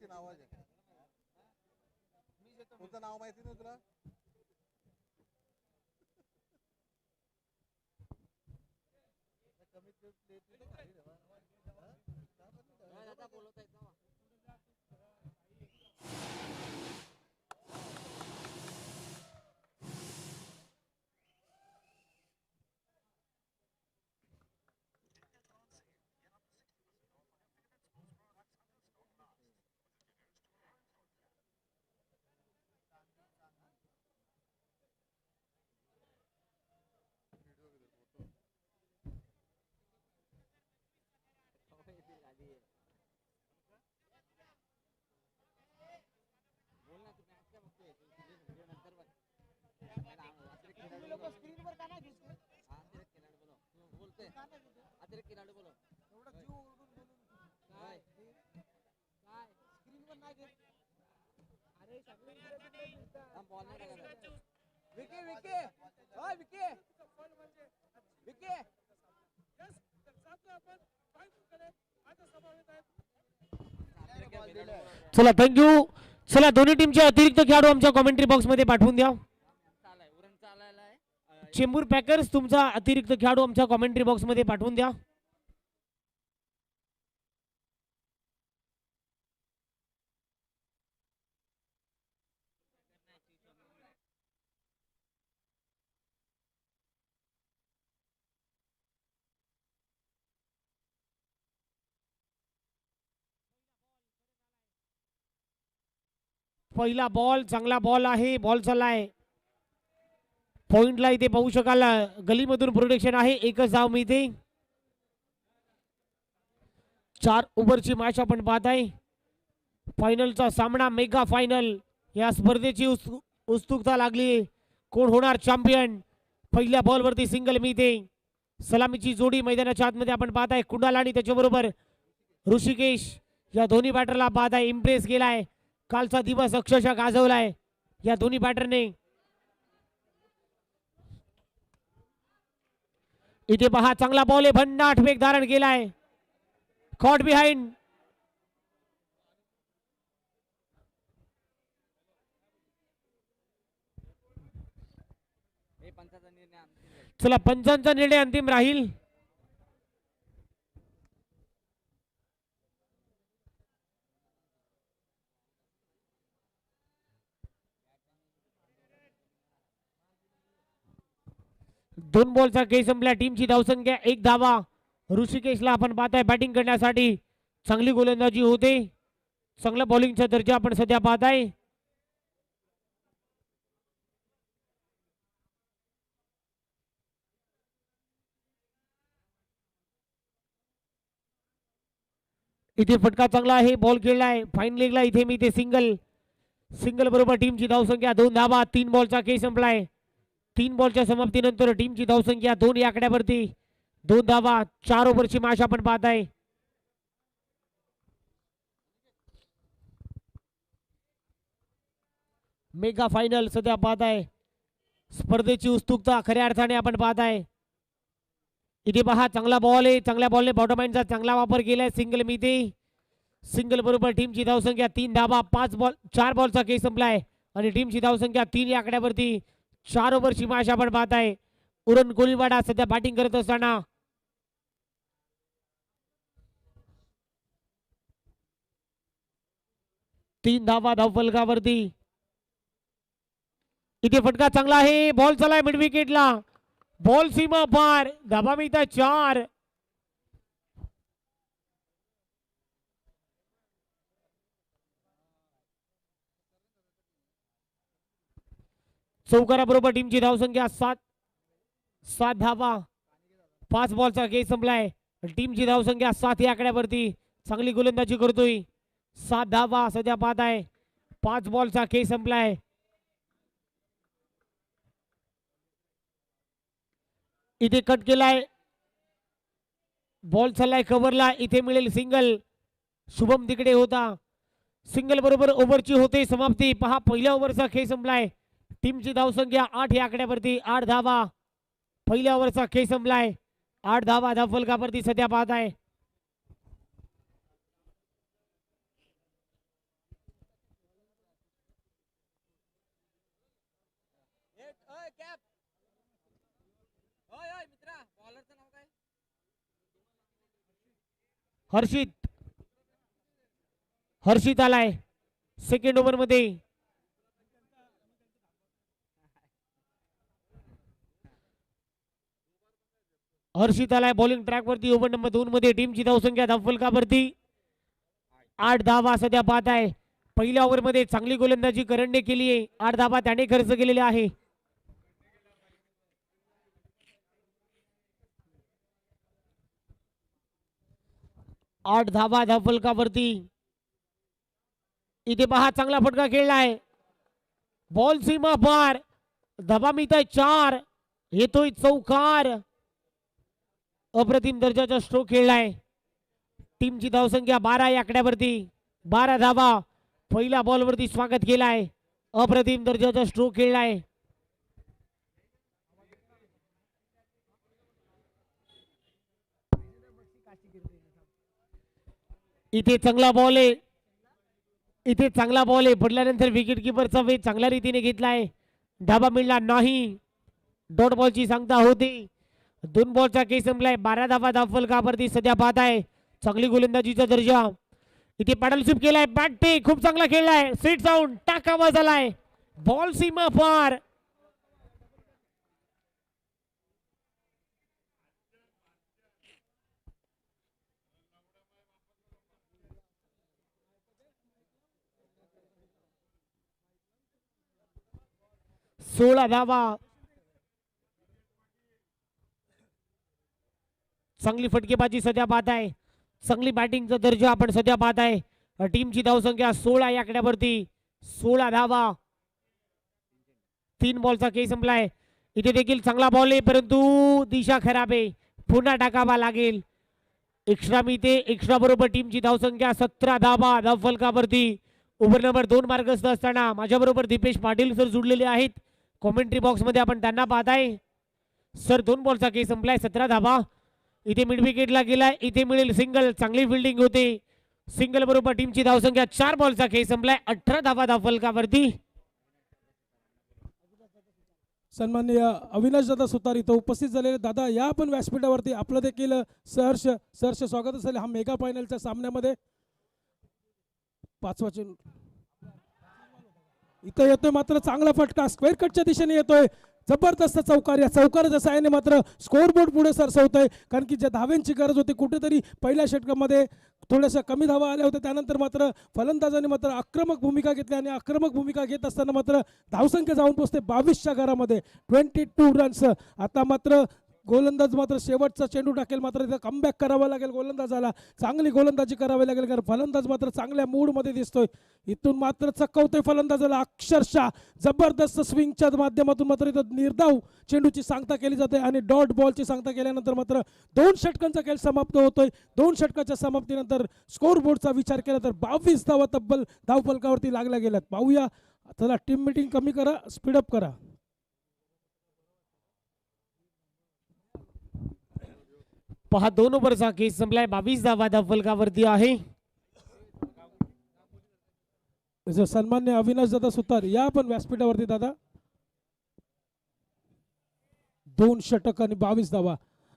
ची नाव आहे तुझं नाव माहिती नाही तुला कमीत चला थँक्यू. चला दोन्ही टीमचे अतिरिक्त खेळाडू आमच्या कॉमेंट्री बॉक्स मध्ये पाठवून द्या. चेंबूर पॅकर्स तुमचा अतिरिक्त खेळाडू आमच्या कॉमेंट्री बॉक्स मध्ये पाठवून द्या. पहिला बॉल चांगला बॉल आहे. बॉल चाललाय पॉइंटला. इथे पाहू शकाल गलीमधून प्रोटेक्शन आहे. एकच धाव मिळते. 4 ओव्हरची मॅच आपण पाहत आहे. फायनलचा सामना मेगा फायनल. या स्पर्धेची उत्सुकता लागली. कोण होणार चॅम्पियन. पहिल्या बॉलवरती सिंगल मिळते. सलामीची जोडी मैदानाच्या आतमध्ये आपण पाहत आहे. कुंडाल आणि त्याच्याबरोबर ऋषिकेश या दोन्ही बॅटरला पाहत आहे. इम्प्रेस केलाय. कालचा दिवस अक्षरशः गाजवलाय या दोन्ही बॅटरने. इथे पहा चांगला बॉल आहे. भन्नाट वेग धारण केलाय. Caught behind. चला पंचांचा निर्णय अंतिम राहील. दोन बॉलचा खेळ संपला. टीमची धावसंख्या 1 धावा. ऋषिकेशला आपण पाहताय बॅटिंग करण्यासाठी चांगली गोलंदाजी होते. चांगला बॉलिंगचा दर्जा आपण सध्या पाहताय. इथे फटका चांगला आहे. बॉल खेळलाय फाईन लेगला. इथे मी ते सिंगल. सिंगल बरोबर टीमची धावसंख्या 2 धावा. 3 बॉलचा खेळ संपलाय. 3 बॉलच्या समाप्तीनंतर टीमची धावसंख्या 2 या आकड्यावरती. 2 धावा. 4 ओव्हरची मॅच आपण पाहताय. मेगा फायनल सध्या पाहताय. स्पर्धेची उत्सुकता खऱ्या अर्थाने आपण पाहताय. इथे पहा चांगला बॉल आहे. चांगल्या बॉलने बॉटमॅनचा चांगला वापर केलाय. सिंगल मिळते. सिंगल बरोबर टीमची धावसंख्या 3 धावा. 4 बॉलचा खेळ संपलाय आणि टीमची धावसंख्या 3 या आकड्यावरती. 4 ओव्हरची मॅच आपण पाहताय. उरण कोळीवाडा सध्या बॅटिंग करत असताना 3 धावा धावफलकावरती. इथे फटका चांगला आहे. बॉल चालाय मिड विकेटला. बॉल सीमा पार. धाबा मिळतात 4. चौकाराबरोबर टीमची धावसंख्या 7 धावा. 5 बॉलचा खेळ संपलाय. टीमची धावसंख्या 7 या आकड्यावरती. चांगली गोलंदाजी करतोय. 7 धावा सध्या पाहत आहे. 5 बॉलचा खेळ संपलाय. इथे कट केलाय. बॉल चाललाय कव्हरला. इथे मिळेल सिंगल. शुभम तिकडे होता. सिंगल बरोबर ओव्हरची होते समाप्ती. पहा पहिल्या ओव्हरचा खेळ संपलाय. टीमची धावसंख्या 8 या आकड्यावरती. 8 धावा. पहिल्या ओव्हरचा खेळ संपलाय. 8 धावा धावफलकावरती सध्या पाहत आहे. हर्षित आलाय सेकंड ओव्हर मध्ये. हर्षित आलाय बॉलिंग ट्रॅक वरती ओव्हर नंबर 2 मध्ये. टीमची धावसंख्या धावफलकावरती 8 धावा सध्या बाद आहे. पहिल्या ओव्हर मध्ये चांगली गोलंदाजी करणने केली आहे. 8 धावा त्याने खर्च केलेले आहे. आठ धावा धावफलकावरती. इथे पहा चांगला फटका खेळलाय. बॉल सीमा पार. धावा मिळताय 4. येतोय चौकार. अप्रतिम दर्जाचा स्ट्रोक खेळलाय. टीमची धावसंख्या 12 या आकड्यावरती. 12 धावा. पहिल्या बॉलवरती स्वागत केलाय. अप्रतिम दर्जाचा स्ट्रोक खेळलाय. इथे चांगला बॉल आहे. इथे चांगला बॉल आहे. पडल्यानंतर विकेट किपरचा वेध चांगल्या रीतीने घेतलाय. धाबा मिळला नाही. डॉट बॉलची सांगता होती. 2 बॉलचा केस संपलाय. 12 धावा धावफलकावरती सध्या बाद आहे. चांगली गोलंदाजीचा दर्जा. इथे पॅडल स्वीप केलाय. बॅट पे खूप चांगला खेळलाय. सेट जाऊन टाकावा झालाय. बॉल सीमा पार. सोळा धावा. चांगली फटकेबाजी सध्या बाद आहे. चांगली बॅटिंगचा दर्जा आपण सध्या बाद आहे. टीमची धावसंख्या 16 या आकड्यावरती. 16 धावा. 3 बॉलचा खेळ संपलाय. इथे देखील चांगला बॉल आहे परंतु दिशा खराब आहे. पुन्हा टाकावा लागेल. एक्स्ट्रा मिळते. एक्स्ट्रा बरोबर टीमची धावसंख्या 17 धावा धावफलकावरती. ओव्हर नंबर 2 मार्गस्थ असताना माझ्याबरोबर दीपेश पाटील सर जुडलेले आहेत. कॉमेंट्री बॉक्स मध्ये आपण त्यांना पाहताय. सर 2 बॉलचा खेळ संपलाय. 17 धावा. इथे मिड विकेटला गेलाय. इथे मिळेल सिंगल. चांगली फिल्डिंग होते. सिंगल बरोबर टीमची धावसंख्या 4 बॉलचा खेळ संपलाय. 18 धावा धावफलकावरती. सन्माननीय अविनाश दादा सुतार इथं उपस्थित झालेले. दादा या पण व्यासपीठावरती आपलं देखील सहर्ष स्वागत असेल हा मेगा फायनलच्या सामन्यामध्ये. 5वा चेंडू इथं येतोय मात्र चांगला फटका स्क्वेअर कटच्या दिशेने येतोय. जबरदस्त चौकार. या चौकाराच्या साहाय्याने मात्र स्कोअर बोर्ड पुढे सरसवतोय. कारण की ज्या धाव्यांची गरज होती कुठेतरी पहिल्या षटकामध्ये थोड्याशा कमी धावा आल्या होत्या. त्यानंतर मात्र फलंदाजाने मात्र आक्रमक भूमिका घेतली आणि आक्रमक भूमिका घेत असताना मात्र धावसंख्या जाऊन पोहोचते 22च्या घरामध्ये. 22 रन्स. आता मात्र गोलंदाज मात्र शेवटचा चेंडू टाकेल. मात्र इथं कमबॅक करावा लागेल गोलंदाजाला. चांगली गोलंदाजी करावी लागेल कारण फलंदाज मात्र चांगल्या मूडमध्ये दिसतोय. इथून मात्र चकवतोय फलंदाजाला अक्षरशः. जबरदस्त स्विंगच्या माध्यमातून मात्र इथं निर्धाव चेंडूची सांगता केली जाते आणि डॉट बॉलची सांगता केल्यानंतर मात्र 2 षटकांचा खेळ समाप्त होतोय. 2 षटकाच्या समाप्तीनंतर स्कोअर बोर्डचा विचार केला तर 22 धावा तब्बल धावफलकावरती लागल्या गेल्यात. पाहूया. चला टीम मीटिंग कमी करा. स्पीडअप करा. पहा 2 ओव्हरचा केस संपलाय. 22 धावा धावफलकावरती आहे. सन्मान्य अविनाश दादा सुतार या पण व्यासपीठावरती. दादा 2 षटक आणि 22 धावा.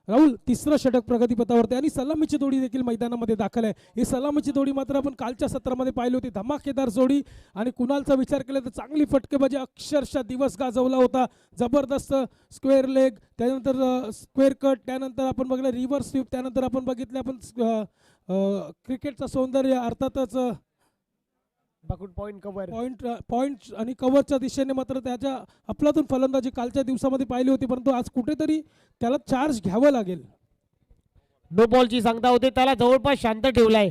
राहुल 3रं षटक प्रगतीपथावरती आणि सलामीची जोडी देखील मैदानामध्ये दाखल आहे. ही सलामीची जोडी मात्र आपण कालच्या सत्रामध्ये पाहिली होती. धमाकेदार जोडी आणि कुणालचा विचार केला तर चांगली फटकेबाजी अक्षरशः दिवस गाजवला होता. जबरदस्त स्क्वेअर लेग. त्यानंतर स्क्वेअर कट. त्यानंतर आपण बघितलं रिव्हर्स स्वीप. त्यानंतर आपण बघितलं आपण क्रिकेटचं सौंदर्य अर्थातच पॉइंट आणि कव्हरच्या दिशेने मात्र त्याच्या आपल्यातून फलंदाजी कालच्या दिवसामध्ये पाहिली होती परंतु आज कुठेतरी त्याला चार्ज घ्यावं लागेल. नो बॉलची सांगता होते. त्याला जवळपास शांत ठेवलाय.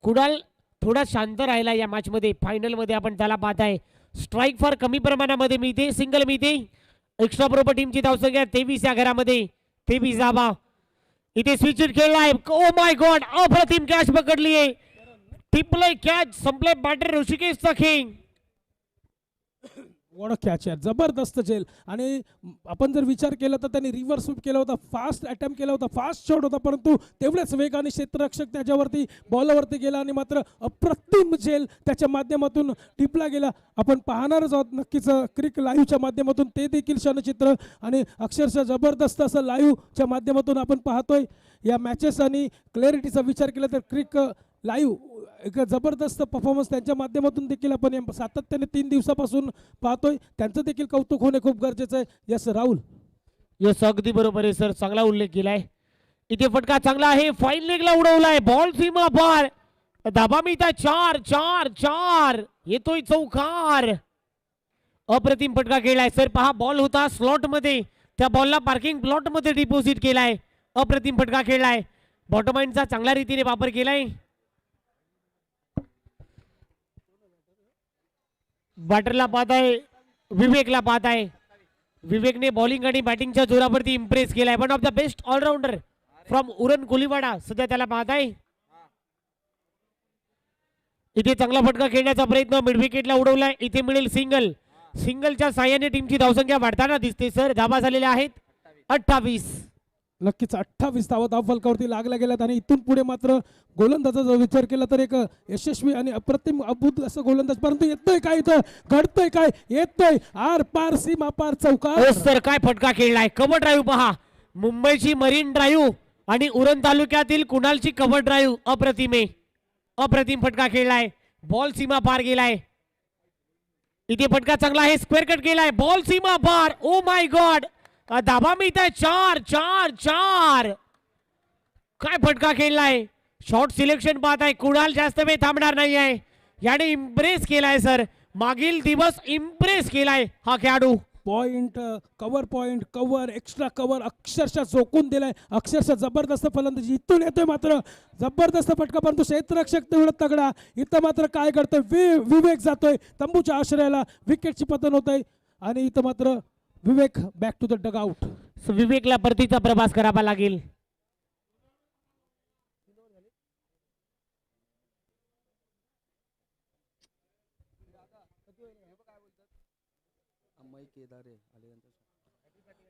कुणाल थोडा शांत राहिला या मॅच मध्ये. फायनल मध्ये आपण त्याला पाहताय. स्ट्राईक फार कमी प्रमाणामध्ये मिळते. सिंगल मिळते. एक्स्ट्रा बरोबर टीमची धावसंख्या 23 या घरामध्ये. 23 धावा. इथे स्विच खेळलाय. ओ माय गॉड. अप्रतिम कॅच पकडली आहे. टिपलय कॅच. संपले बॅटर ऋषिकेशचा खेळ. वॉट कॅच आहे, जबरदस्त झेल. आणि आपण जर विचार केला तर त्यांनी रिव्हर्स स्वीप केला होता, फास्ट अटेम्प्ट केला होता, फास्ट शॉट होता, परंतु तेवढ्याच वेगाने क्षेत्ररक्षक त्याच्यावरती बॉलवरती गेला आणि मात्र अप्रतिम झेल त्याच्या माध्यमातून टिपला गेला. आपण पाहणारच आहोत नक्कीच क्रिक लाईव्हच्या माध्यमातून ते देखील क्षणचित्र, आणि अक्षरशः जबरदस्त असं लाईव्हच्या माध्यमातून आपण पाहतोय या मॅचेस. आणि क्लॅरिटीचा विचार केला तर क्रिक लाईव्ह एक जबरदस्त परफॉर्मन्स त्यांच्या माध्यमातून देखील आपण सातत्याने 3 दिवसापासून पाहतोय. त्यांचं देखील कौतुक होणे खूप गरजेचं आहे. यस राहुल. यस अगदी बरोबर आहे सर, चांगला उल्लेख केलाय. इथे फटका चांगला आहे, फाईन लेगला उडवलाय, बॉल सीमा पार, धाबा मिळताय 4 4 4, येतोय चौकार. अप्रतिम फटका खेळलाय सर. पहा बॉल होता स्लॉट मध्ये, त्या बॉलला पार्किंग प्लॉट मध्ये डिपॉझिट केलाय. अप्रतिम फटका खेळलाय, बॉटम लाईनचा चांगल्या रीतीने वापर केलाय. बॅटरला पाहत आहे, विवेकला पाहत आहे. विवेकने बॉलिंग आणि बॅटिंगच्या जोरावरती इम्प्रेस केलाय. One of the best allrounder from Uran Koliwada सध्या त्याला पाहत आहे. इथे चांगला फटका खेळण्याचा प्रयत्न, मिड विकेटला उडवलाय. इथे मिळेल सिंगल. सिंगलच्या साह्याने टीमची धावसंख्या वाढताना दिसते सर. धाबा झालेल्या आहेत 28. नक्कीच 28 धावा धाव फलकावरती लागल्या गेल्यात. आणि इथून पुढे मात्र गोलंदाजाचा जर विचार केला तर एक यशस्वी आणि अप्रतिम अद्भुत असं गोलंदाज, परंतु येतोय काय, इथं घडतंय काय, येतोय आर पार सीमा पार चौकार. सर काय फटका खेळलाय. कव्हर ड्राईव्ह पहा, मुंबईची मरीन ड्राईव्ह आणि उरण तालुक्यातील कुणालची कव्हर ड्राईव्ह अप्रतिमे. अप्रतिम फटका खेळलाय, बॉल सीमा पार गेलाय. इथे फटका चांगला आहे, स्क्वेअर कट केलाय, बॉल सीमा पार. ओ माय गॉड, धाबा मिळताय 4 4 4. काय फटका खेळलाय. शॉर्ट सिलेक्शन पाहत आहे, कुणाल जास्त वेळ थांबणार नाही आहे. याने इम्प्रेस केलाय सर, मागील दिवस इम्प्रेस केलाय हा खेळाडू. Point cover, point cover, extra cover अक्षरशः झोकून दिलाय. अक्षरशः जबरदस्त फलंदाजी. इथून येतोय मात्र जबरदस्त फटका, परंतु क्षेत्ररक्षक तेवढं तगडा. इथं मात्र काय करतोय, विवेक जातोय तंबूच्या आश्रयाला, विकेटची पतन होत आहे. आणि इथं मात्र Vivek back to the dugout. विवेकला परतीचा प्रवास करावा लागेल.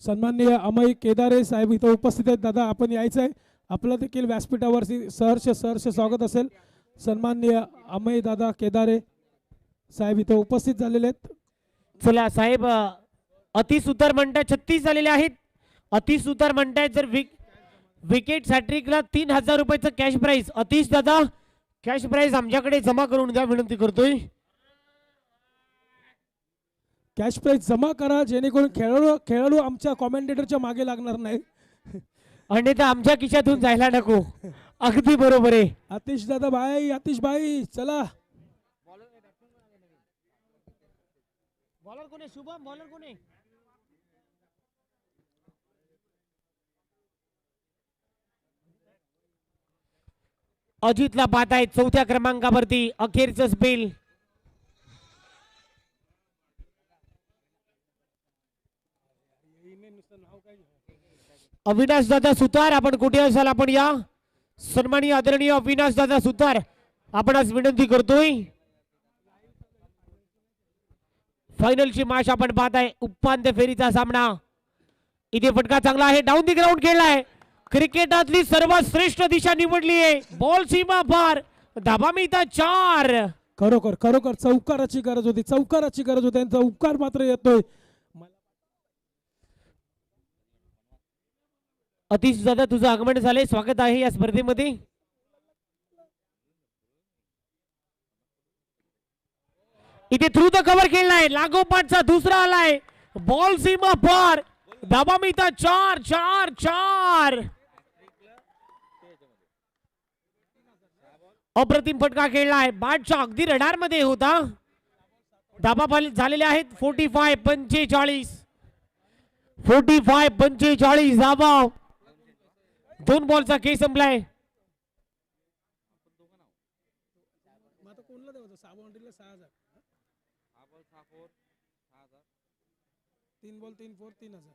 सन्माननीय अमय केदारे साहेब इथं उपस्थित आहेत. दादा आपण यायचं आहे, आपलं देखील व्यासपीठावरती सहर्ष स्वागत असेल. सन्माननीय अमय दादा केदारे साहेब इथं उपस्थित झालेले आहेत. चला साहेब, अतिसुतार म्हणताय 36 झालेले आहेत. अतिसुतार म्हणताय जर विकेट हॅट्रिकला 3000 रुपयाचं कॅश प्राइज. अतिश दादा कॅश प्राइज आमच्याकडे जमा करून द्या विनंती करतोय. कॅश प्राइज जमा करा, जेणेकरून खेळाडू आमच्या कॉमेंटेटरच्या मागे लागणार नाही. अन्यथा आमच्या खिशातून जायला नको. अगदी बरोबर आहे. आतिश दादा भाई, आतिश भाई चला. बॉलर कोण आहे शुभम, बॉलर कोण आहे. अजितला पाहत आहेत 4थ्या क्रमांकावरती, अखेरचं स्पेल. अविनाश दादा सुतार, आपण कुठे असाल आपण या. सन्माननीय आदरणीय अविनाश दादा सुतार, आपण आज विनंती करतोय. फायनलची मॅच आपण पाहताय, उपांत्य फेरीचा सामना. इथे फटका चांगला आहे, डाऊन दी ग्राउंड खेळलाय. क्रिकेटातली सर्वात श्रेष्ठ दिशा निवडली आहे, बॉल सीमा पार, धाबा मिळतात 4. खरोखर चौकाराची गरज होती, चौकाराची गरज होती. चौकार मात्र येतोय. अतिश दादा तुझं आगमन झालंय, स्वागत आहे या स्पर्धेमध्ये. इथे थ्रू द कव्हर खेळलाय, लागोपाठचा दुसरा आलाय, बॉल सीमा पार, धाबा मिळतात 4 4 4. अप्रतिम फटका खेळलाय, बॅटच्या अगदी रडार मध्ये होता. धाबा झालेले आहेत 45 45. 45 45 धाबा. 2 बॉलचा खेळ संपलाय. 3 बॉल 3 4 3000.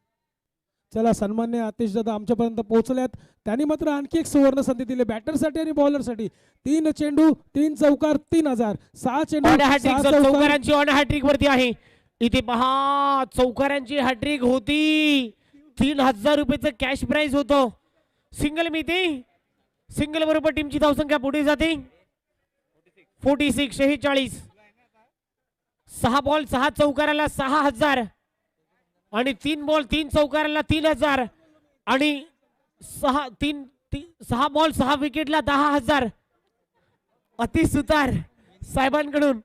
चला सन्मान्य आतिश दादा आमच्यापर्यंत पोहोचल्यात. त्यांनी मात्र आणखी एक सुवर्ण संधी दिली बॅटरसाठी आणि बॉलरसाठी. 3 चेंडू 3 चौकार 3000. 6 चेंडू 6 चौकार. चौकारांची ऑन हॅट्रिक वरती आहे. इथे पहा चौकारांची हॅट्रिक होती. 3000 रुपयाचं कॅश प्राइज होतं. सिंगल मिळते. सिंगल बरोबर टीमची धावसंख्या पुढे जाते. 46 46. 6 बॉल 6 चौकाराला 6000 आणि 3 बॉल 3 चौकाराला 3000 आणि 6 बॉल 6 विकेटला 10000. अति सुतार साहेबांकडून.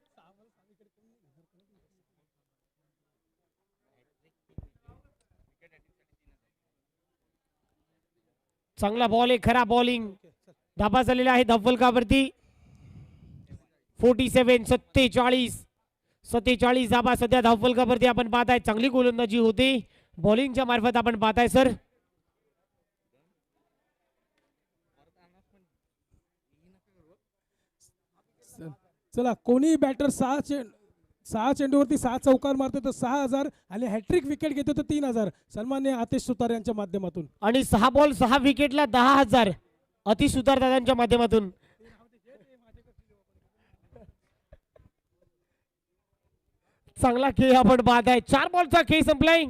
चांगला बॉल आहे, खरा बॉलिंग. धाबा झालेला आहे धवलकावरती. 47 47 धाबा सध्या धावफलकावरती आपण पाहताय. चांगली गोलंदाजी होते बॉलिंगच्या मार्फत आपण पाहताय सर. चला कोणी बॅटर 6 चेंडूवरती 6 चौकार मारतो तर 6000 आणि हॅट्रिक विकेट घेतो तर 3000. सन्मान्य आतिश सुतार यांच्या माध्यमातून. आणि 6 बॉल 6 विकेटला 10000 अति सुतार दादांच्या माध्यमातून. चांगला खेळ आपण पाहताय. 4 बॉलचा खेळ संपलाय.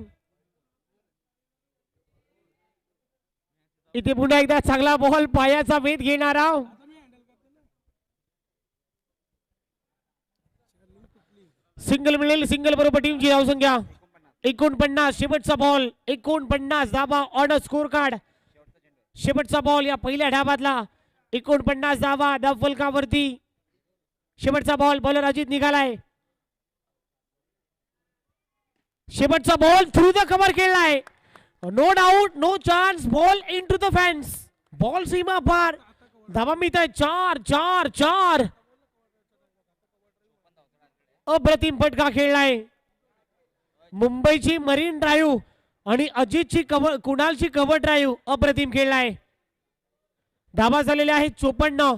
इथे पुन्हा एकदा चांगला बॉल पायाचा वेध घेणारा. सिंगल मिळेल. सिंगल बरोबर टीमची धावसंख्या 49. शेवटचा बॉल 49 धावा ऑन स्कोर कार्ड. शेवटचा बॉल या पहिल्या ढाबातला 49 धावा धावफलकावरती. शेवटचा बॉल बॉलर अजित निघालाय. शेवटचा बॉल थ्रू द कव्हर खेळलाय. No doubt no chance. Ball into the fans. Ball सीमा पार. धावा मिळत आहे 4 4 4. अप्रतिम फटका खेळलाय. मुंबईची मरीन ड्राईव्ह आणि अजितची कव्हर कुणालची कव्हर ड्राईव्ह अप्रतिम खेळलाय. धाबा झालेल्या आहेत 54.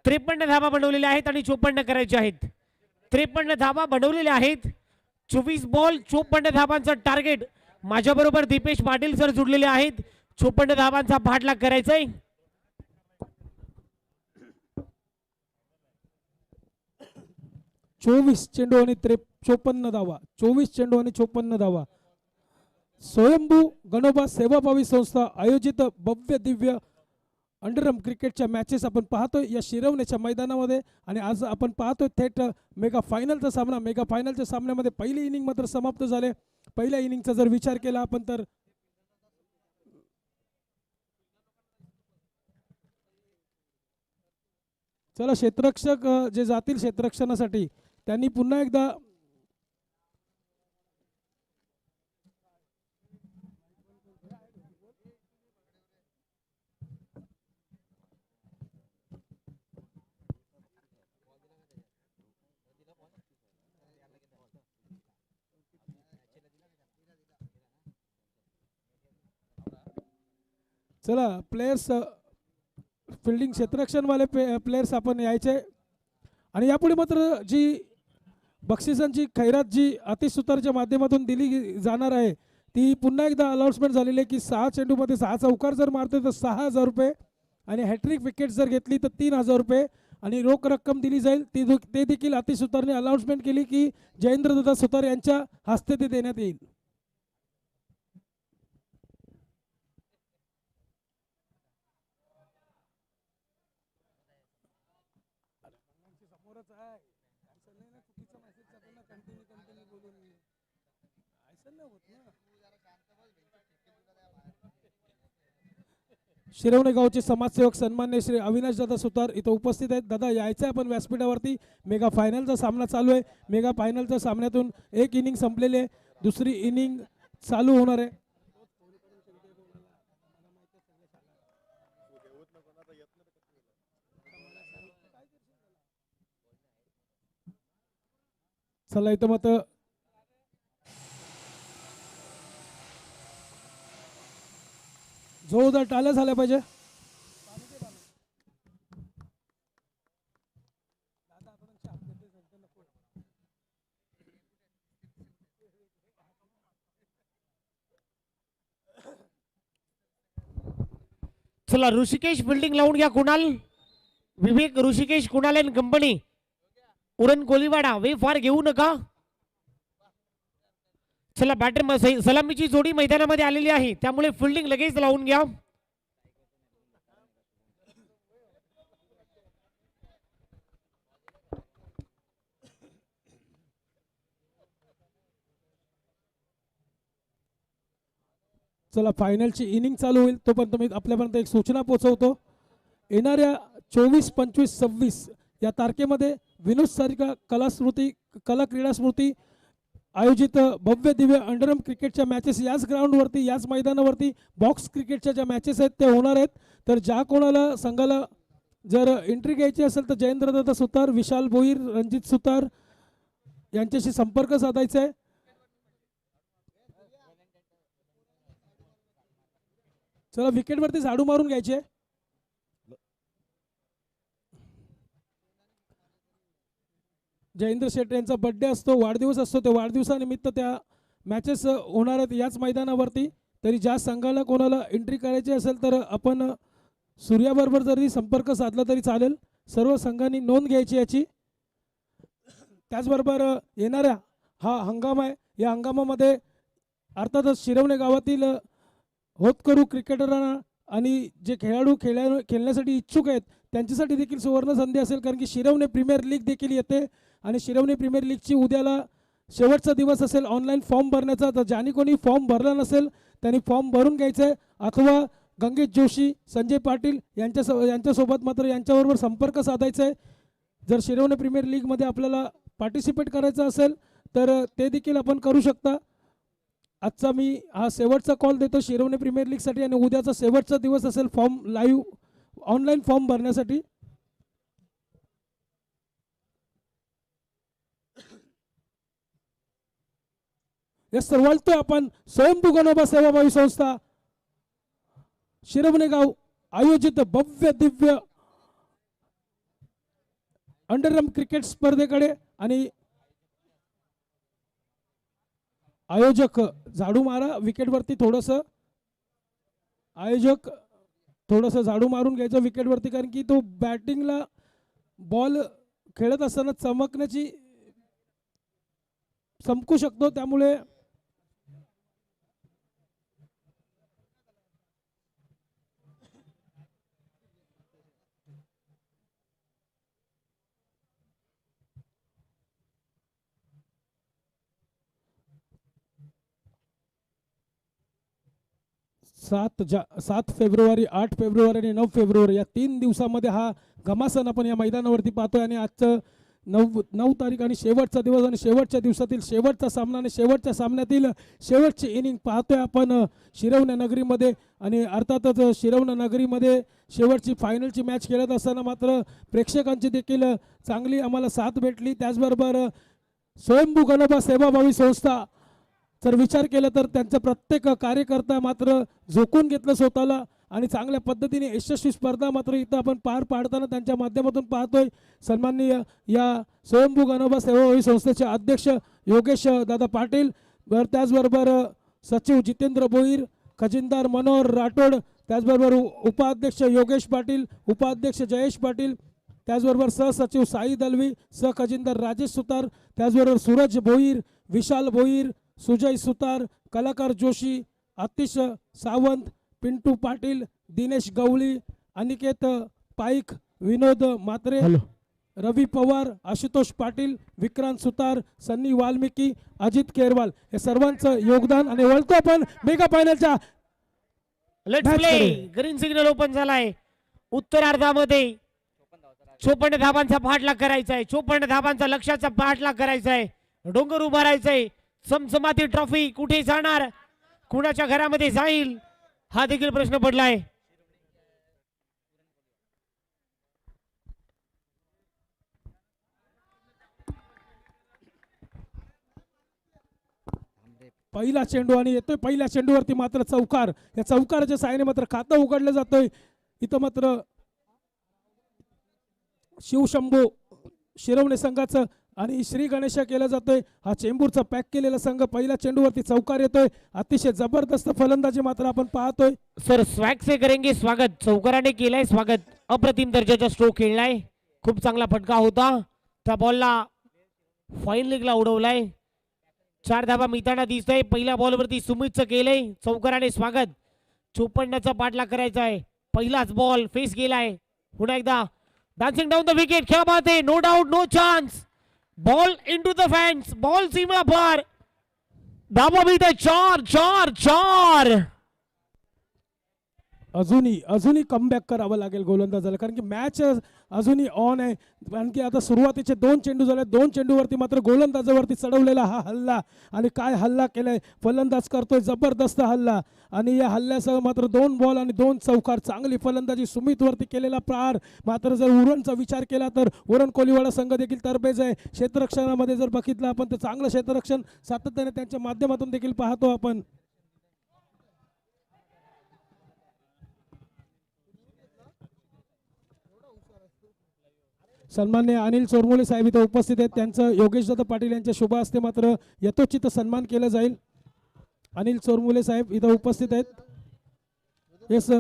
53 धाबा बनवलेल्या आहेत आणि 54 करायचे आहेत. 53 धाबा बनवलेल्या आहेत. 24 बॉल 54 धाबांचा टार्गेट. माझ्या बरोबर दीपेश पाटील सर जुडलेले आहेत. 54 धाबांचा पाठलाग करायचाय. 24 चेंडू आणि 54 धावा. 24 चेंडू आणि 54 धावा. स्वयंभू गणोबा सेवाभावी संस्था आयोजित भव्य दिव्य अंडरम क्रिकेटच्या मॅचेस आपण पाहतोय या शिरवण्याच्या मैदानामध्ये. आणि आज आपण पाहतोय थेट मेगा फायनलचा सामना. मेगा फायनलच्या सामन्यामध्ये पहिली इनिंग मात्र समाप्त झाले. पहिल्या इनिंगचा जर विचार केला आपण तर चला क्षेत्ररक्षक जे जातील क्षेत्ररक्षणासाठी त्यांनी पुन्हा एकदा चला प्लेयर्स फिल्डिंग क्षेत्ररक्षणवाले प्लेयर्स आपण यायचे. आणि यापुढे मात्र जी बक्षिसांची खैरात जी आतिश सुतारच्या माध्यमातून दिली जाणार आहे ती पुन्हा एकदा अनाउन्समेंट झालेली आहे की 6 चेंडूमध्ये 6 चौकार जर मारते तर 6000 रुपये आणि हॅट्रिक विकेट जर घेतली तर 3000 रुपये आणि रोख रक्कम दिली जाईल. ते देखील आतिश सुतारने अनाउन्समेंट केली की जयेंद्रदादा सुतार यांच्या हस्ते ते देण्यात येईल. शिरवणे गावचे समाजसेवक सन्मान्य श्री अविनाश दादा सुतार इथं उपस्थित आहेत. दादा यायचं आपण व्यासपीठावरती. मेगा फायनलचा सामना चालू आहे. मेगा फायनलच्या सामन्यातून एक इनिंग संपलेली आहे. दुसरी इनिंग चालू होणार आहे. चला इथं मत जोरदार टाळ्या झाल्या पाहिजे. चला ऋषिकेश बिल्डिंग लावून घ्या. कुणाल विवेक ऋषिकेश कुणाल अँड कंपनी उरण कोलीवाडा वे फार घेऊ नका. चला बॅटर सलामीची जोडी मैदानामध्ये आलेली आहे, त्यामुळे फिल्डिंग लगेच लावून घ्या. चला फायनलची इनिंग चालू होईल तोपर्यंत मी आपल्यापर्यंत एक सूचना पोहोचवतो. येणाऱ्या 24, 25, 26 या तारखेमध्ये विनोद सारिका कला क्रीडा स्मृती आयोजित भव्य दिव्य अंडरम क्रिकेटच्या मॅचेस याच ग्राउंडवरती याच मैदानावरती बॉक्स क्रिकेटच्या ज्या मॅचेस आहेत त्या होणार आहेत. तर ज्या कोणाला संघाला जर एंट्री घ्यायची असेल तर जयेंद्रदत्त सुतार, विशाल भोईर, रणजित सुतार यांच्याशी संपर्क साधायचा आहे. चला विकेटवरती झाडू मारून घ्यायचे. जयेंद्र शेट्टी यांचा बर्थडे असतो, वाढदिवस असतो, त्या वाढदिवसानिमित्त त्या मॅचेस होणार आहेत याच मैदानावरती. तरी ज्या संघाला कोणाला एंट्री करायची असेल तर आपण सूर्याबरोबर जरी संपर्क साधला तरी चालेल. सर्व संघांनी नोंद घ्यायची याची. त्याचबरोबर येणाऱ्या हा हंगाम आहे, या हंगामामध्ये अर्थातच शिरवणे गावातील होतकरू क्रिकेटरांना आणि जे खेळाडू खेळण्यासाठी इच्छुक आहेत त्यांच्यासाठी देखील सुवर्ण संधी असेल. कारण की शिरवणे प्रीमियर लीग देखील येते आणि शिरवणे प्रीमियर लीगची उद्याला शेवटचा दिवस असेल ऑनलाईन फॉर्म भरण्याचा. तर ज्याने कोणी फॉर्म भरला नसेल त्यांनी फॉर्म भरून घ्यायचं आहे, अथवा गंगेश जोशी, संजय पाटील यांच्यासोबत मात्र यांच्याबरोबर संपर्क साधायचा आहे. जर शिरवणे प्रीमियर लीगमध्ये आपल्याला पार्टिसिपेट करायचं असेल तर ते देखील आपण करू शकता. आजचा मी हा शेवटचा कॉल देतो शिरवणे प्रीमियर लीगसाठी आणि उद्याचा शेवटचा दिवस असेल फॉर्म लाईव्ह ऑनलाईन फॉर्म भरण्यासाठी. या सर्वांचं आपण स्वयंभू गणोबा सेवाभावी संस्था शिरवणे गाव आयोजित भव्य दिव्य अंडररम क्रिकेट स्पर्धेकडे आणि आयोजक झाडू मारा विकेटवरती आयोजक थोडंसं झाडू मारून घ्यायचं विकेटवरती, कारण की तो बॅटिंगला बॉल खेळत असताना चमकू शकतो. त्यामुळे सात फेब्रुवारी, 8 फेब्रुवारी आणि 9 फेब्रुवारी या 3 दिवसामध्ये हा घमासान आपण या मैदानावरती पाहतोय. आणि आजचं 9 तारीख आणि शेवटचा दिवस आणि शेवटच्या दिवसातील शेवटचा सामना आणि शेवटच्या सामन्यातील शेवटची इनिंग पाहतोय आपण शिरवणे नगरीमध्ये. आणि अर्थातच शिरवणे नगरीमध्ये शेवटची फायनलची मॅच खेळत असताना मात्र प्रेक्षकांची देखील चांगली आम्हाला साथ भेटली. त्याचबरोबर स्वयंभू गणोबा सेवाभावी संस्था जर विचार केला तर त्यांचा प्रत्येक कार्यकर्ता मात्र झोकून घेतलं स्वतःला आणि चांगल्या पद्धतीने यशस्वी स्पर्धा मात्र इथं आपण पार पाडताना त्यांच्या माध्यमातून पाहतोय. सन्माननीय या स्वयंभू गणोबा सेवाभावी संस्थेचे अध्यक्ष योगेश दादा पाटील, त्याचबरोबर सचिव जितेंद्र भोईर, खजिनदार मनोहर राठोड, त्याचबरोबर उपाध्यक्ष योगेश पाटील, उपाध्यक्ष जयेश पाटील, त्याचबरोबर सहसचिव साई दलवी, सहखजिनदार राजेश सुतार, त्याचबरोबर सूरज भोईर, विशाल भोईर, सुजय सुतार, कलाकार जोशी, आतिश सावंत, पिंटू पाटील, दिनेश गवळी, अनिकेत पाईक, विनोद मात्रे, रवी पवार, आशुतोष पाटील, विक्रांत सुतार, सन्नी वाल्मिकी, अजित केरवाल हे सर्वांचं योगदान. आणि वळतो आपण मेगा फायनलच्या let's play. Green signal open झालाय. उत्तरार्धामध्ये 54 धाबांचा पाठलाग करायचा आहे. 54 धाबांचा लक्ष्याचा पाठलाग करायचा आहे. डोंगर उभारायचा आहे. समसमाती ट्रॉफी कुठे जाणार, कुणाच्या घरामध्ये जाईल, हा देखील प्रश्न पडलाय. पहिला चेंडू आणि येतोय पहिल्या चेंडूवरती मात्र चौकार. या चौकाराच्या साहाय्याने मात्र खातं उघडलं जातोय. इथं मात्र शिवशंभू शिरवणे संघाचं आणि श्री गणेश केला जातोय. हा चेंबूरचा पॅक केलेला संघ पहिल्या चेंडूवरती चौकार येतोय. अतिशय जबरदस्त फलंदाजी मात्र आपण पाहतोय. सर स्वॅग से करेंगे स्वागत. चौकाराने केलाय स्वागत. अप्रतिम दर्जाचा स्ट्रोक खेळलाय. खूप चांगला फटका होता. त्या बॉलला फाईन लेगला उडवलाय. 4 धाबा मिळताना दिसतंय. पहिल्या बॉलवरती सुमितचं केलंय चौकाराने स्वागत. 54चा पाठलाग करायचा आहे. पहिलाच बॉल फेस गेलाय. पुन्हा एकदा डान्सिंग डाऊन द विकेट. क्या बात है, no doubt, no chance. Ball into the fans, ball सीमा पार. धाबा मिळतंय 4. अजूनही कमबॅक करावं लागेल गोलंदाजाला, कारण की मॅच अजूनही ऑन आहे. कारण की आता सुरुवातीचे 2 चेंडू झाले. 2 चेंडूवरती मात्र गोलंदाजावरती चढवलेला हा हल्ला, आणि काय हल्ला केलाय फलंदाज करतोय, जबरदस्त हल्ला. आणि या हल्ल्यासह मात्र 2 बॉल आणि 2 चौकार. चांगली फलंदाजी सुमितवरती केलेला प्रहार. मात्र जर उरणचा विचार केला तर उरण कोलीवाडा संघ देखील तरबेज आहे. क्षेत्ररक्षणामध्ये जर बघितलं आपण तर चांगलं क्षेत्ररक्षण सातत्याने त्यांच्या माध्यमातून देखील पाहतो आपण. सन्माननीय अनिल चोरमोले साहेब इथं उपस्थित आहेत. त्यांचं योगेशदादा पाटील यांच्या शुभ हस्ते मात्र यथोचित सन्मान केला जाईल. अनिल चोरमोले साहेब इथं उपस्थित आहेत. येस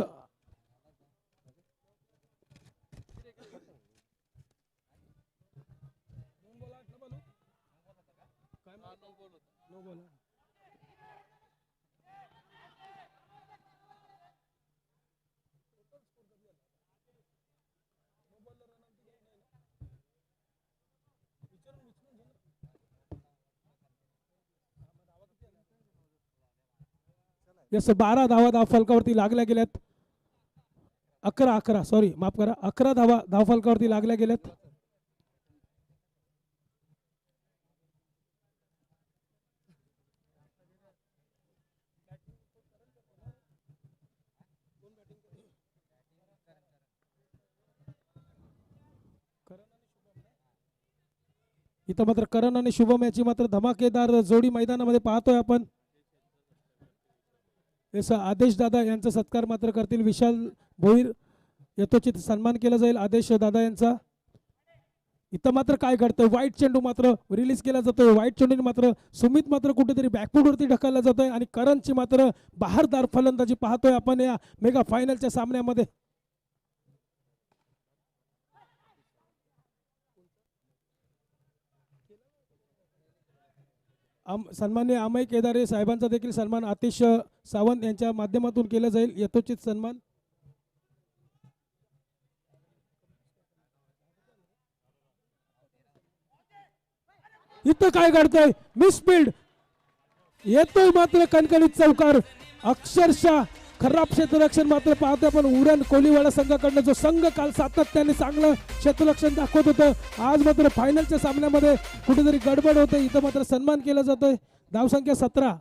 यस 12 धावा फलकावरती लागल्या गेल्यात. 11 सॉरी माफ करा, 11 धावा फलकावरती लागल्या गेल्यात. इथं मात्र करण आणि शुभम याची मात्र धमाकेदार जोडी मैदानामध्ये पाहतोय आपण. आदेश दादा यांचा सत्कार मात्र करतील विशाल भोईर. यथोचित सन्मान केला जाईल आदेश दादा यांचा. इथं मात्र काय घडतंय, वाईट चेंडू मात्र रिलीज केला जातोय. वाईट चेंडूने मात्र सुमित मात्र कुठेतरी बॅकफूटवरती ढकलला जातोय आणि करणची मात्र बहारदार फलंदाजी पाहतोय आपण या मेगा फायनलच्या सामन्यामध्ये. सन्मान्य अमय केदारे साहेबांचा देखील सन्मान आतिश सावंत यांच्या माध्यमातून केला जाईल. यथोचित सन्मान. इथं काय घडतंय, मिसफील्ड येतोय मात्र कणकणीत चौकार. अक्षरशः खराब क्षेत्ररक्षण मात्र पाहतोय आपण उरण कोलीवाडा संघाकडनं. जो संघ काल सातत्याने चांगलं क्षेत्ररक्षण दाखवत होतं, आज मात्र फायनलच्या सामन्यामध्ये कुठेतरी गडबड होते. इथं मात्र सन्मान केला जातोय. धावसंख्या 17.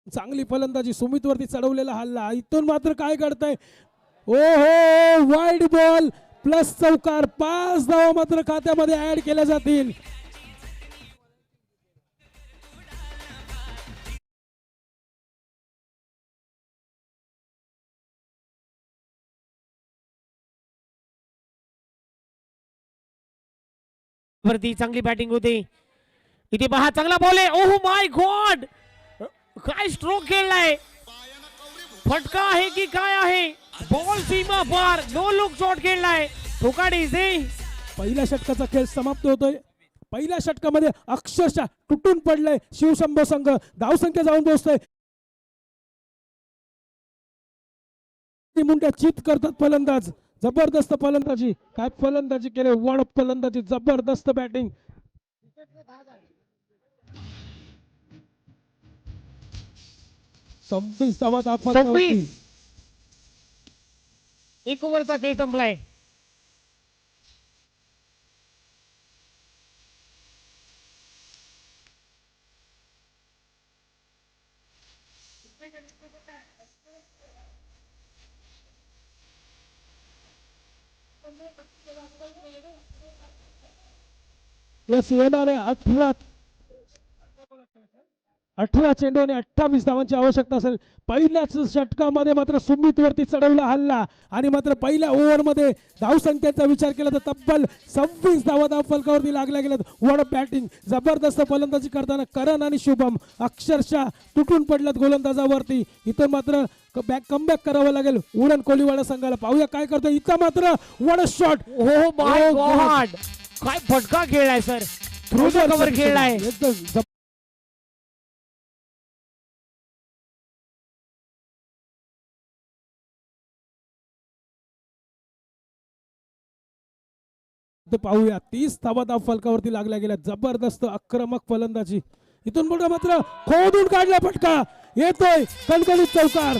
चांगली फलंदाजी, सुमितवरती चढवलेला हल्ला. इथून मात्र काय घडतंय, ओहो वाईड बॉल प्लस चौकार. 5 धावा मात्र खात्यामध्ये ऍड केल्या जातील. वरती चांगली बॅटिंग होते. इथे पहा चांगला बॉल आहे. ओह माय गॉड, काय स्ट्रोक खेळलाय. फटका आहे की काय आहे. बॉल सीमा पार, नो लुक शॉट खेळलाय. ठोकाडी पहिल्या षटकाचा खेळ समाप्त होतोय. पहिल्या षटकामध्ये अक्षरशः तुटून पडलंय शिवशंभो संघ. धावसंख्या जाऊन पोहोचतोय. मुंड्या चित करतात फलंदाज. जबरदस्त फलंदाजी, काय फलंदाजी केले, वड फलंदाजी, जबरदस्त बॅटिंग. 26 धावा दाखवत. एक ओव्हरचा खेळ संपलाय. यस येणारे 18 चेंडू आणि 28 धावांची आवश्यकता असेल. पहिल्याच षटकामध्ये मात्र सुमितवरती चढवला हल्ला आणि मात्र पहिल्या ओव्हरमध्ये धावसंख्येचा विचार केला तर तब्बल 26 धावा फलकावरती लागल्या गेल्यात. वड बॅटिंग, जबरदस्त फलंदाजी करताना करण आणि शुभम अक्षरशः तुटून पडल्यात गोलंदाजावरती. इथं मात्र बॅक कमबॅक करावं लागेल उरण कोलीवाडा संघाला. पाहूया काय करतो इथं मात्र वॉट अ शॉट. हो माय Oh God. गॉड, काय फटका खेळलाय सर, थ्रू द कव्हर खेळलाय. एकदम पाहूया 30 धावा धाव फलकावरती लागल्या गेल्या. जबरदस्त आक्रमक फलंदाजी. इथून पुढे मात्र खोदून काढला फटका, येतोय कणकणीत चौकार.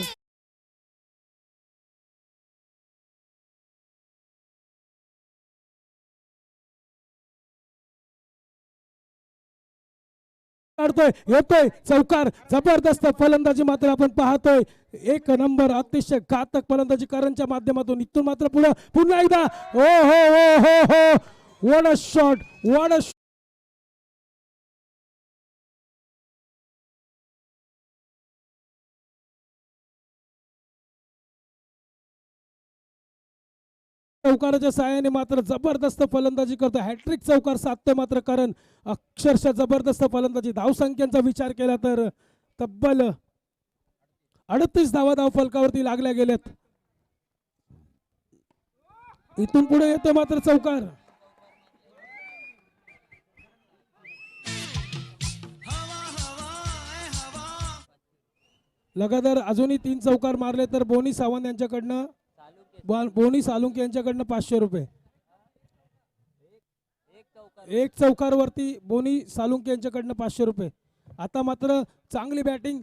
काढतोय, येतोय चौकार. जबरदस्त फलंदाजी मात्र आपण पाहतोय. एक नंबर अतिशय घातक फलंदाजी करणच्या माध्यमातून. इथून मात्र पुढे पुन्हा एकदा हो हो हो हो हो what a shot, what a चौकाराच्या साहाय्याने मात्र जबरदस्त फलंदाजी करतो. हॅट्रिक चौकार साधतोय मात्र करण. अक्षरशः जबरदस्त फलंदाजी. धावसंख्यांचा विचार केला तर तब्बल 38 धावा धाव फलकावरती लागल्या गेल्यात. इथून पुढे येतो मात्र चौकार. लगातार अजूनही 3 चौकार मारले तर बोनी सावंत यांच्याकडनं बोनी सालुंके यांच्याकडनं 500 रुपये. एक चौकार वरती बोनी सालुंके यांच्याकडनं 500 रुपये. आता मात्र चांगली बॅटिंग.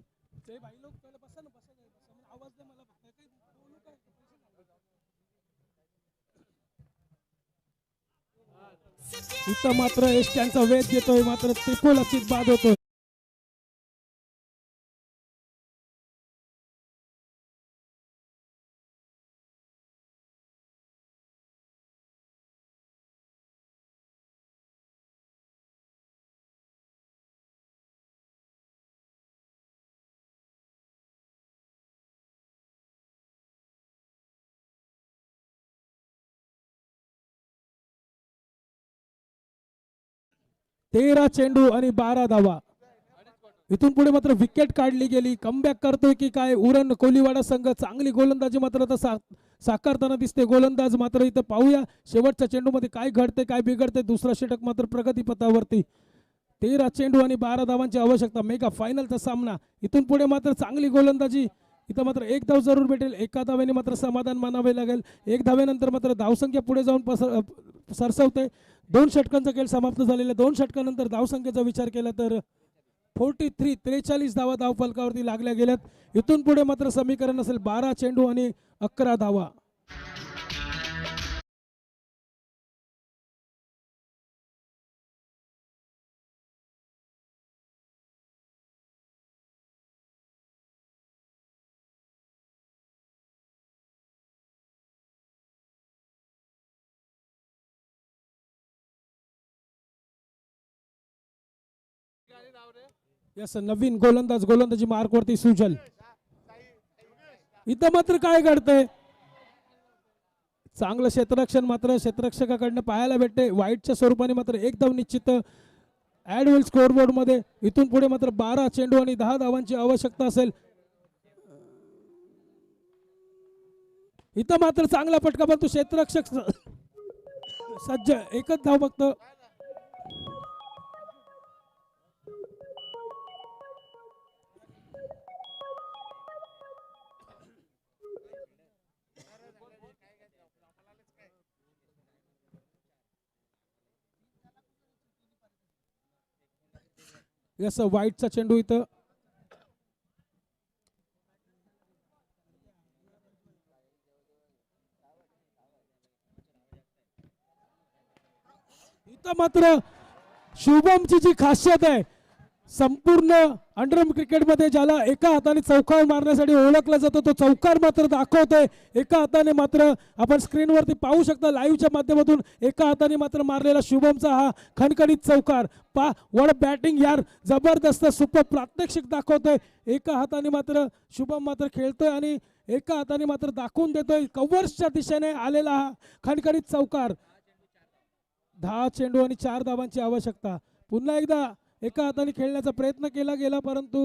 इथं मात्र एसट्यांचा वेध घेतोय मात्र त्रिफोलाचीत बाद होतोय. तेरा चेंडू आणि 12 धावा. इथून पुढे मात्र विकेट काढली गेली. कमबॅक करतोय की काय उरण कोलीवाडा संघ. चांगली गोलंदाजी मात्र आता साकारताना दिसते गोलंदाज. मात्र इथं पाहूया शेवटच्या चेंडूमध्ये काय घडते काय बिघडते. दुसरा षटक मात्र प्रगतीपथावरती. 13 चेंडू आणि 12 धावांची आवश्यकता. मेगा फायनलचा सामना. इथून पुढे मात्र चांगली गोलंदाजी. इथं मात्र एक धाव जरूर भेटेल. एका धावेने मात्र समाधान मानावे लागेल. एक धावेनंतर मात्र धावसंख्या पुढे जाऊन सरसवते. 2 षटकांचा खेळ समाप्त झालेला. 2 षटकानंतर धावसंख्येचा विचार केला तर 43 धावा धाव फलकावरती लागल्या गेल्यात. इथून पुढे मात्र समीकरण असेल 12 चेंडू आणि 11 धावा. यस नवीन गोलंदाजी मार्कवरती सुजल. इथं मात्र काय घडतंय. चांगलं क्षेत्ररक्षण मात्र क्षेत्ररक्षकाकडनं पाहायला भेटते. वाईटच्या स्वरूपाने मात्र एकदम निश्चित ऍड होईल स्कोअरबोर्ड मध्ये. इथून पुढे मात्र 12 चेंडू आणि 10 धावांची आवश्यकता असेल. इथं मात्र चांगला फटका पण तो क्षेत्ररक्षक सज्ज. एकच धाव फक्त. यस वाईटचा चेंडू इथं. इथं मात्र शुभमची जी खासियत आहे संपूर्ण अंडरआर्म क्रिकेटमध्ये ज्याला एका हाताने चौकार मारण्यासाठी ओळखला जातो तो चौकार मात्र दाखवतोय. एका हाताने मात्र आपण स्क्रीनवरती पाहू शकता लाईव्हच्या माध्यमातून. एका हाताने मात्र मारलेला शुभमचा हा खणखणीत चौकार. वड बॅटिंग यार. जबरदस्त सुपर प्रात्यक्षिक दाखवतोय. एका हाताने मात्र शुभम मात्र खेळतोय आणि एका हाताने मात्र दाखवून देतोय कव्हर्सच्या दिशेने आलेला हा खणखणीत चौकार. 10 चेंडू आणि 4 धावांची आवश्यकता. पुन्हा एकदा एका हाताने खेळण्याचा प्रयत्न केला गेला परंतु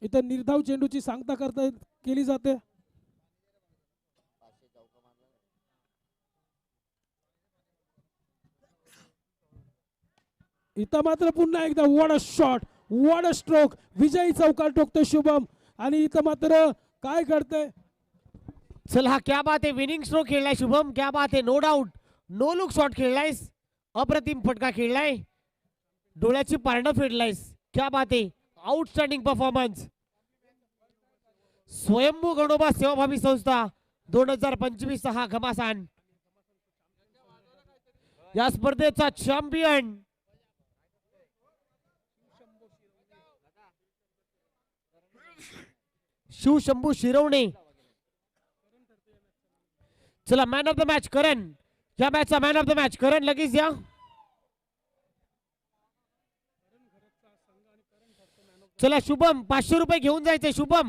इथं निर्धाव चेंडूची सांगता केली जाते. इथं मात्र पुन्हा एकदा what a shot, what a stroke, विजयी चौकार ठोकतोय शुभम. आणि इथं मात्र काय घडतंय, चला क्या बात आहे, विनिंग स्ट्रोक खेळलाय शुभम, क्या बात आहे, no doubt. No look shot खेळलायस, अप्रतिम फटका खेळलाय, डोळ्याची पारणं फेडलायस, क्या बात आहे, आउटस्टँडिंग परफॉर्मन्स. स्वयंभू गणोबा सेवाभावी संस्था 2025 हा घमासान. या स्पर्धेचा चॅम्पियन शिवशंभू शिरवणे. चला मॅन ऑफ द मॅच करण, या मॅचचा मॅन ऑफ द मॅच करण लगेच या. चला शुभम 500 रुपये घेऊन जायचे शुभम.